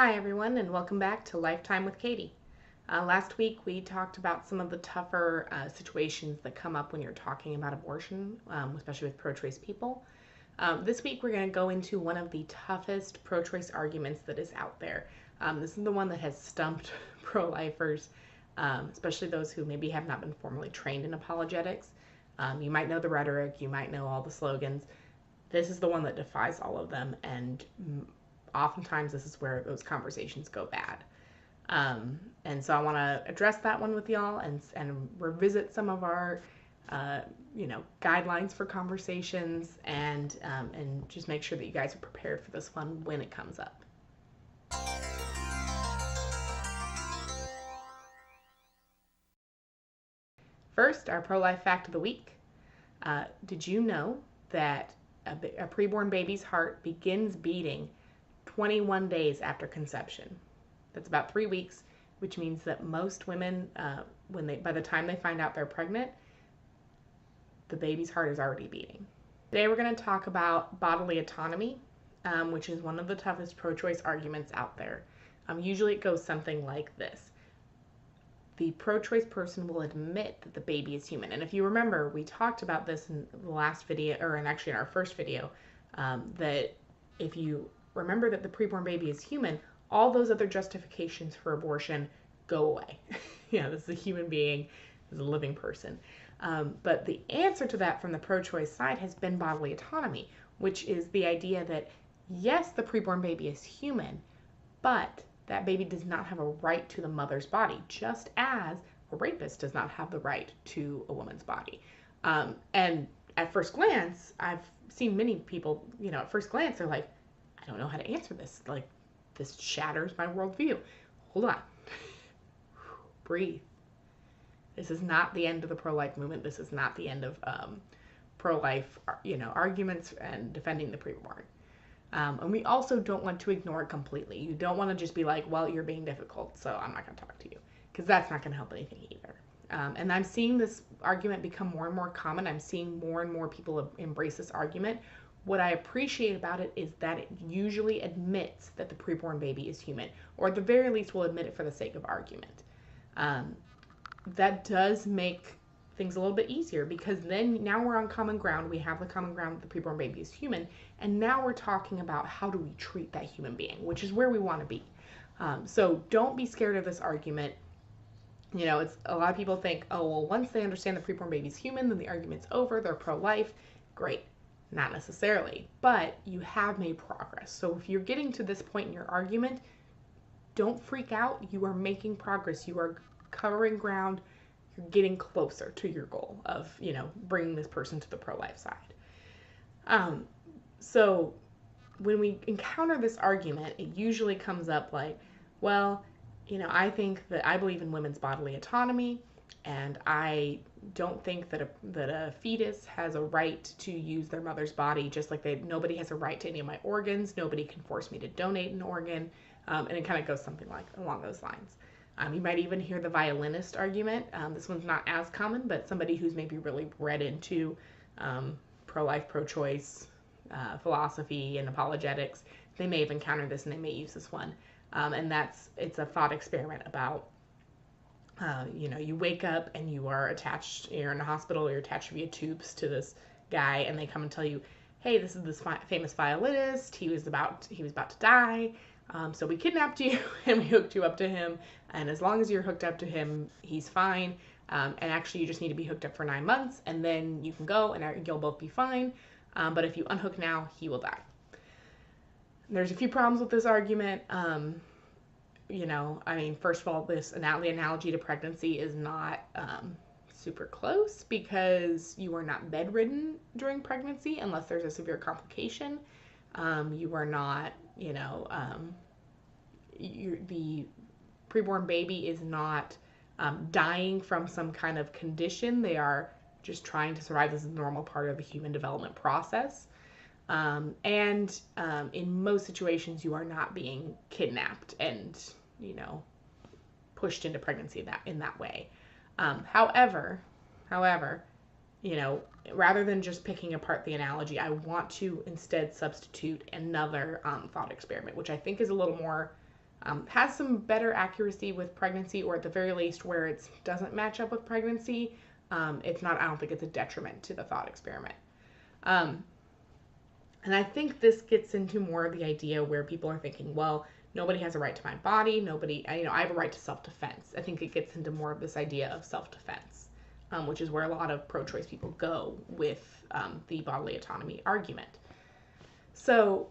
Hi everyone, and welcome back to Lifetime with Katie. Last week we talked about some of the tougher situations that come up when you're talking about abortion, especially with pro-choice people. This week we're going to go into one of the toughest pro-choice arguments that is out there. This is the one that has stumped pro-lifers, especially those who maybe have not been formally trained in apologetics. You might know the rhetoric, you might know all the slogans. This is the one that defies all of them, and oftentimes this is where those conversations go bad. And so I want to address that one with y'all and revisit some of our guidelines for conversations and just make sure that you guys are prepared for this one when it comes up. First, our pro-life fact of the week. Did you know that a preborn baby's heart begins beating 21 days after conception? That's about 3 weeks, which means that most women, by the time they find out they're pregnant, the baby's heart is already beating. Today we're going to talk about bodily autonomy, which is one of the toughest pro-choice arguments out there. Usually it goes something like this. The pro-choice person will admit that the baby is human. And if you remember, we talked about this in the last video, actually in our first video, that if you remember that the preborn baby is human, all those other justifications for abortion go away. This is a human being, this is a living person. But the answer to that from the pro-choice side has been bodily autonomy, which is the idea that yes, the preborn baby is human, but that baby does not have a right to the mother's body, just as a rapist does not have the right to a woman's body. And at first glance, I've seen many people, at first glance, they're like, I don't know how to answer this. Like, this shatters my worldview. Hold on. Breathe. This is not the end of the pro-life movement. This is not the end of pro-life, arguments and defending the preborn. And we also don't want to ignore it completely. You don't want to just be like, well, you're being difficult, so I'm not going to talk to you, because that's not going to help anything either. And I'm seeing this argument become more and more common. I'm seeing more and more people embrace this argument. What I appreciate about it is that it usually admits that the preborn baby is human, or at the very least will admit it for the sake of argument. That does make things a little bit easier, because then now we're on common ground. We have the common ground that the preborn baby is human, and now we're talking about how do we treat that human being, which is where we want to be. So don't be scared of this argument. It's a lot of people think, oh, well, once they understand the preborn baby is human, then the argument's over, they're pro-life. Great. Not necessarily, but you have made progress. So if you're getting to this point in your argument, don't freak out. You are making progress. You are covering ground. You're getting closer to your goal of, bringing this person to the pro-life side. So when we encounter this argument, it usually comes up like, well, I think that I believe in women's bodily autonomy, and I don't think that a fetus has a right to use their mother's body, just like nobody has a right to any of my organs. Nobody can force me to donate an organ. And it kind of goes something like along those lines. You might even hear the violinist argument. This one's not as common, but somebody who's maybe really read into pro-life, pro-choice philosophy and apologetics, they may have encountered this and they may use this one. And it's a thought experiment about, you wake up and you're in a hospital, you're attached via tubes to this guy, and they come and tell you, hey, this is this famous violinist, he was about to die, so we kidnapped you and we hooked you up to him, and as long as you're hooked up to him, he's fine, and actually you just need to be hooked up for 9 months, and then you can go and you'll both be fine, but if you unhook now, he will die. There's a few problems with this argument. First of all, the analogy to pregnancy is not super close, because you are not bedridden during pregnancy unless there's a severe complication. You are not, the preborn baby is not dying from some kind of condition. They are just trying to survive. This is a normal part of the human development process. In most situations, you are not being kidnapped and, pushed into pregnancy in that way. However, rather than just picking apart the analogy, I want to instead substitute another thought experiment, which I think is a little more Has some better accuracy with pregnancy, or at the very least where it doesn't match up with pregnancy. It's not, I don't think it's a detriment to the thought experiment. Um, and I think this gets into more of the idea where people are thinking, well, nobody has a right to my body. Nobody, I have a right to self-defense. I think it gets into more of this idea of self-defense, which is where a lot of pro-choice people go with the bodily autonomy argument. So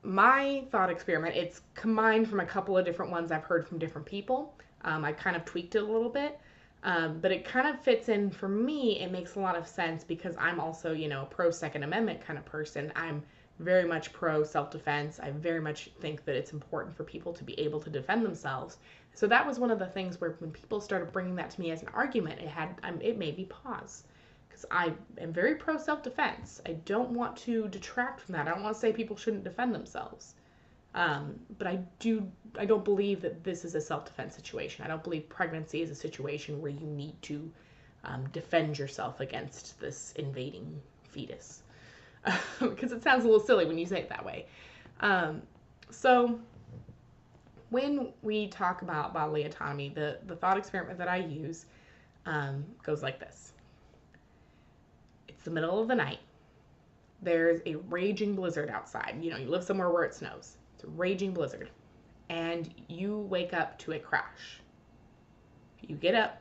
my thought experiment, it's combined from a couple of different ones I've heard from different people. I kind of tweaked it a little bit, but it kind of fits in for me. It makes a lot of sense because I'm also, a pro Second Amendment kind of person. I'm very much pro self-defense. I very much think that it's important for people to be able to defend themselves. So that was one of the things where when people started bringing that to me as an argument, it made me pause. Because I am very pro self-defense. I don't want to detract from that. I don't want to say people shouldn't defend themselves. But I don't believe that this is a self-defense situation. I don't believe pregnancy is a situation where you need to defend yourself against this invading fetus. Because it sounds a little silly when you say it that way. So when we talk about bodily autonomy, the thought experiment that I use goes like this. It's the middle of the night. There's a raging blizzard outside. You live somewhere where it snows. It's a raging blizzard. And you wake up to a crash. You get up.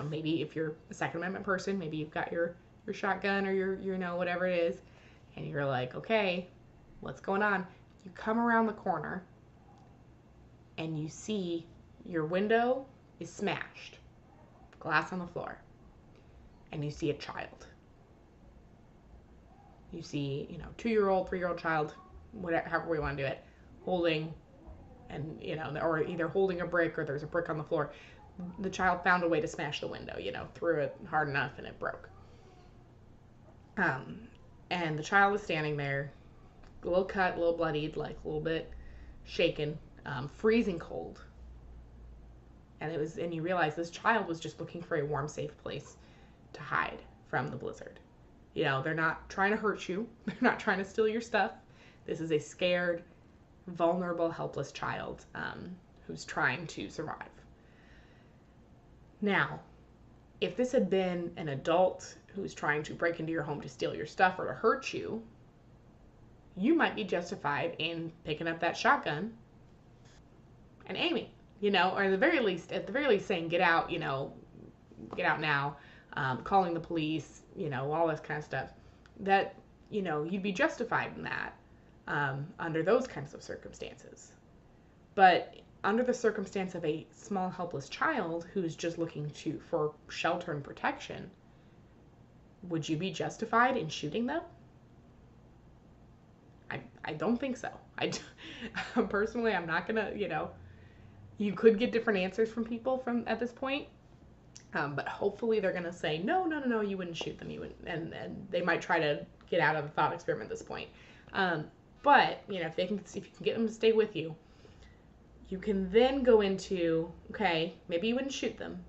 Maybe if you're a Second Amendment person, maybe you've got your shotgun or your whatever it is. And you're like, okay, what's going on? You come around the corner and you see your window is smashed. Glass on the floor. And you see a child. You see, 2-year-old, 3-year-old child, whatever, however we want to do it, holding, and, or either holding a brick or there's a brick on the floor. The child found a way to smash the window, threw it hard enough and it broke. And the child was standing there, a little cut, a little bloodied, like a little bit shaken, freezing cold. And you realize this child was just looking for a warm, safe place to hide from the blizzard. They're not trying to hurt you. They're not trying to steal your stuff. This is a scared, vulnerable, helpless child who's trying to survive. Now, if this had been an adult who's trying to break into your home to steal your stuff or to hurt you, you might be justified in picking up that shotgun and aiming, or at the very least saying, get out, get out now. Calling the police, all this kind of stuff, that, you'd be justified in that under those kinds of circumstances. But under the circumstance of a small, helpless child who's just looking for shelter and protection, would you be justified in shooting them? I don't think so. Personally, I'm not going to, you could get different answers from people at this point. But hopefully they're going to say, no, you wouldn't shoot them. You wouldn't, and they might try to get out of the thought experiment at this point. But, if you can get them to stay with you, you can then go into, okay, maybe you wouldn't shoot them,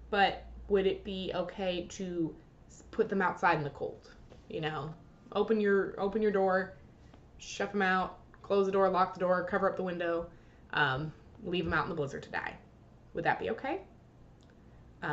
but would it be okay to put them outside in the cold? Open your door, shut them out, close the door, lock the door, cover up the window, leave them out in the blizzard to die. Would that be okay?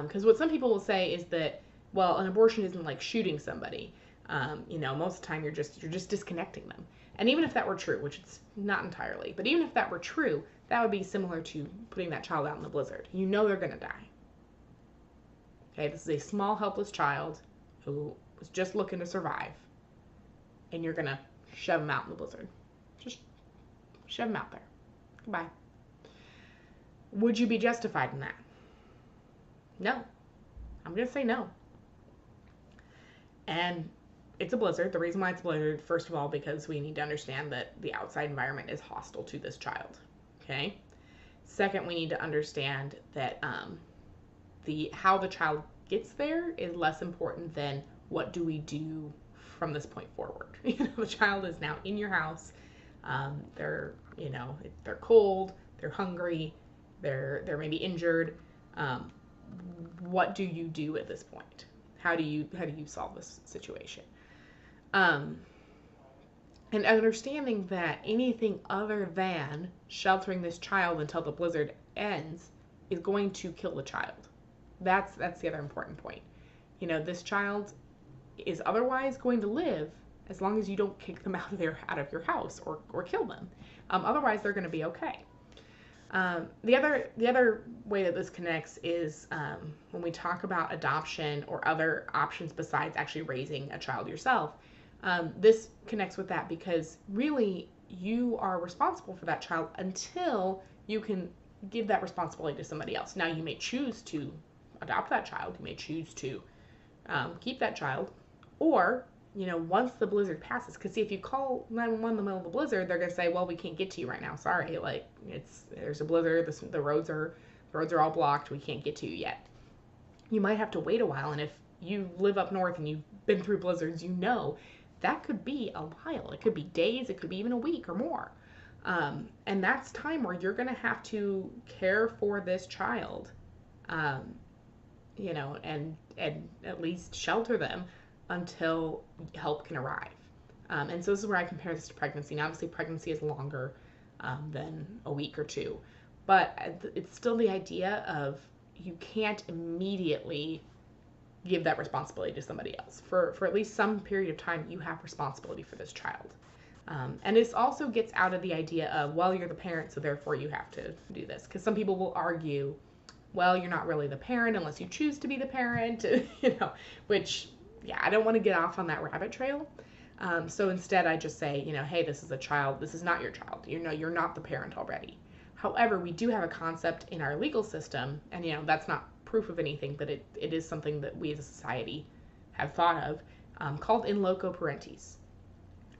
Because what some people will say is that, well, an abortion isn't like shooting somebody. Most of the time you're just disconnecting them. And even if that were true, which it's not entirely, but even if that were true, that would be similar to putting that child out in the blizzard. They're going to die. Okay, this is a small, helpless child who was just looking to survive. And you're going to shove them out in the blizzard. Just shove them out there. Goodbye. Would you be justified in that? No. I'm going to say no. And it's a blizzard. The reason why it's a blizzard, first of all, because we need to understand that the outside environment is hostile to this child. Okay? Second, we need to understand that how the child gets there is less important than what do we do from this point forward. The child is now in your house. They're cold. They're hungry. They're maybe injured. What do you do at this point? How do you solve this situation? And understanding that anything other than sheltering this child until the blizzard ends is going to kill the child. That's the other important point. This child is otherwise going to live as long as you don't kick them out of your house or kill them. Otherwise, they're going to be okay. The other way that this connects is when we talk about adoption or other options besides actually raising a child yourself. This connects with that because really you are responsible for that child until you can give that responsibility to somebody else. Now you may choose to adopt that child, you may choose to keep that child, or once the blizzard passes, because see, if you call 911 in the middle of the blizzard, they're gonna say, well, we can't get to you right now. Sorry, like there's a blizzard, the roads are all blocked, we can't get to you yet. You might have to wait a while, and if you live up north and you've been through blizzards, that could be a while. It could be days, it could be even a week or more. And that's time where you're gonna have to care for this child, and at least shelter them until help can arrive. And so this is where I compare this to pregnancy. Now, obviously, pregnancy is longer than a week or two, but it's still the idea of you can't immediately give that responsibility to somebody else. For at least some period of time, you have responsibility for this child. And this also gets out of the idea of, well, you're the parent, so therefore you have to do this. Because some people will argue, well, you're not really the parent unless you choose to be the parent, which, yeah, I don't want to get off on that rabbit trail. So instead I just say, hey, this is a child. This is not your child. You're not the parent already. However, we do have a concept in our legal system, and, that's not proof of anything, but it is something that we as a society have thought of, called in loco parentis.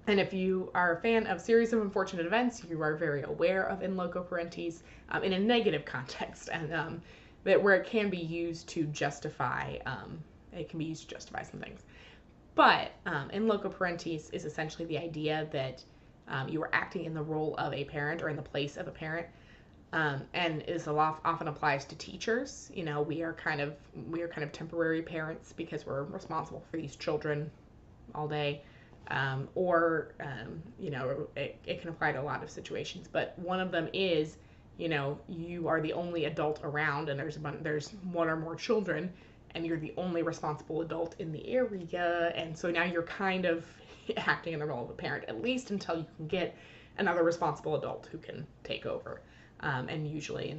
And if you are a fan of Series of Unfortunate Events, you are very aware of in loco parentis in a negative context, and that where it can be used to justify, some things. But in loco parentis is essentially the idea that you are acting in the role of a parent or in the place of a parent, and is often applies to teachers. We are kind of temporary parents because we're responsible for these children all day. It can apply to a lot of situations, but one of them is, you are the only adult around, and there's one or more children, and you're the only responsible adult in the area, and so now you're kind of acting in the role of a parent, at least until you can get another responsible adult who can take over, and usually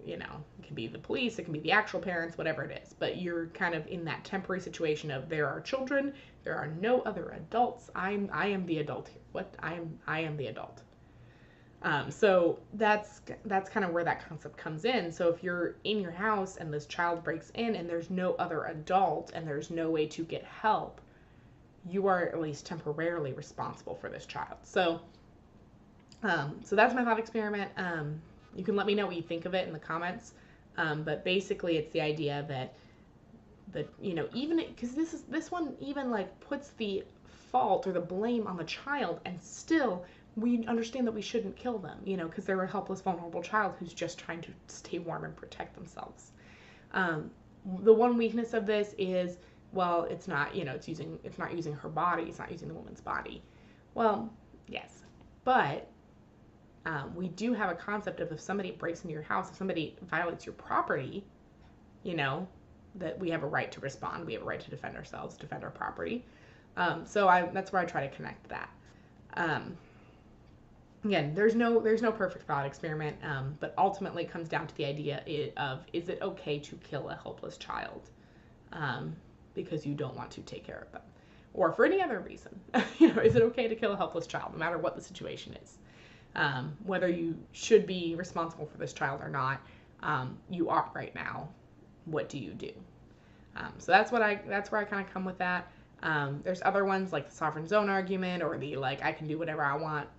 it can be the police, it can be the actual parents, whatever it is. But you're kind of in that temporary situation of there are children, there are no other adults. I am the adult here. I am the adult. So that's kind of where that concept comes in. So if you're in your house and this child breaks in and there's no other adult and there's no way to get help, you are at least temporarily responsible for this child. So that's my thought experiment. You can let me know what you think of it in the comments. But basically it's the idea that even because this one even like puts the fault or the blame on the child, and still we understand that we shouldn't kill them, because they're a helpless, vulnerable child who's just trying to stay warm and protect themselves. The one weakness of this is, well, it's not using her body, it's not using the woman's body. Well, yes, but we do have a concept of if somebody breaks into your house, if somebody violates your property, that we have a right to respond. We have a right to defend ourselves, defend our property. So that's where I try to connect that. Again, there's no perfect thought experiment, but ultimately it comes down to the idea of, is it okay to kill a helpless child because you don't want to take care of them? Or for any other reason, is it okay to kill a helpless child, no matter what the situation is? Whether you should be responsible for this child or not, you are right now. What do you do? So that's where I kind of come with that. There's other ones like the sovereign zone argument, or the I can do whatever I want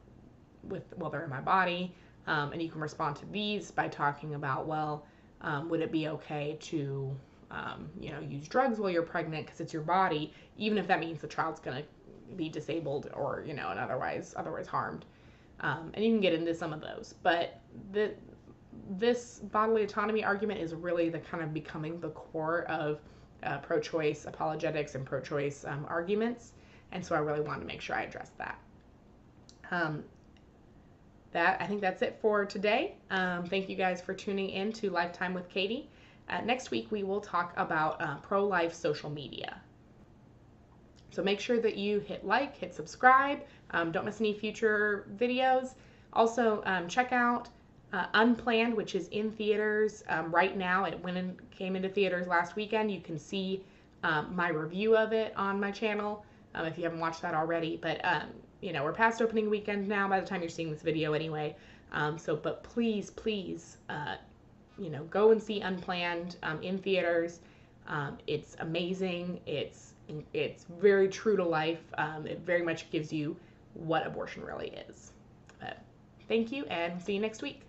while they're in my body. And you can respond to these by talking about, well, would it be okay to use drugs while you're pregnant because it's your body, even if that means the child's gonna be disabled or and otherwise harmed. And you can get into some of those, but this bodily autonomy argument is really the kind of becoming the core of pro-choice apologetics and pro-choice arguments, and so I really wanted to make sure I addressed that. Um, I think that's it for today. Thank you guys for tuning in to Lifetime with Katie. Next week we will talk about pro-life social media. So make sure that you hit like, hit subscribe. Don't miss any future videos. Also, check out Unplanned, which is in theaters right now. It came into theaters last weekend. You can see my review of it on my channel if you haven't watched that already. But we're past opening weekend now by the time you're seeing this video anyway. But please, go and see Unplanned in theaters. It's amazing. It's very true to life. It very much gives you what abortion really is. But thank you, and see you next week.